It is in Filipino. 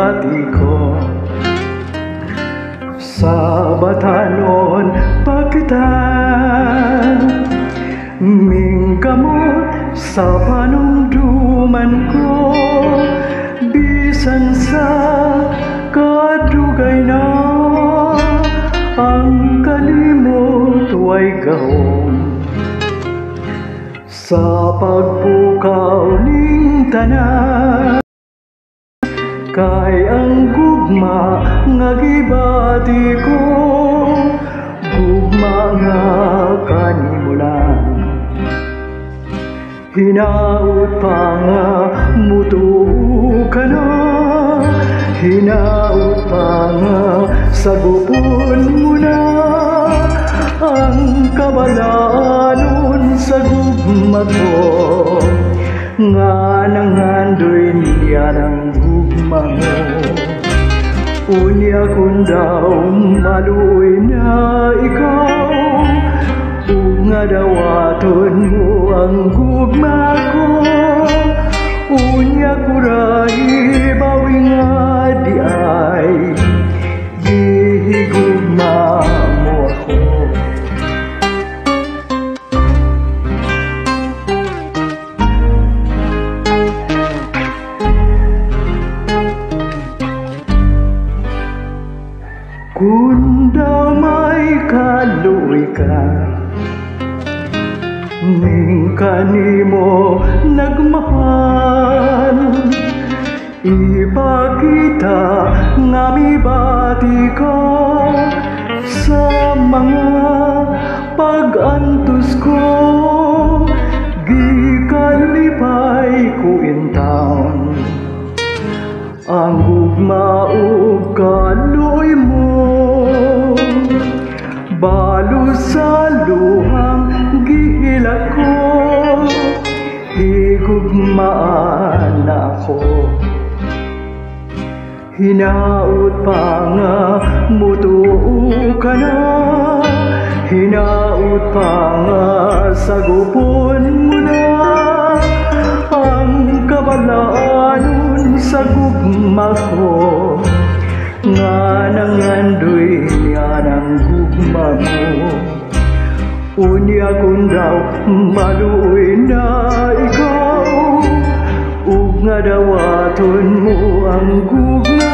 bati ko sa batanon pagkitan mingkamot sa panungduman ko bisan sa kadugay na ang kalimot way gahom sa pagpukaw ning tanan kay ang gugma nga gibati ko gugma nga kanimulan hinaut pa nga mutuo ka na hinaut pa nga sagupon mo na ang kabalaanon sa gugma ko nga nangandoy niya ng gugma mo unya kung daw maluoy na ikaw nga dawaton mo ang gugma ko unya kurai bawi nga di ay gihigugma mo ako kung daw may kaluoy ka ning kanimo nagmahal ipakita nga mibati ka sa mga pag-antos ko gikalipay ko in town ang gugma ug kaluoy mo balo sa luhang gihila ko higugmaan ako hinaut pa nga mutuo ka na hinaut pa nga sagupon mo na ang kabalaanon sa gugma ko nga nangandoy niya ng gugma mo unya kung daw maluoy na ikaw ug nga dawaton mo ang gugma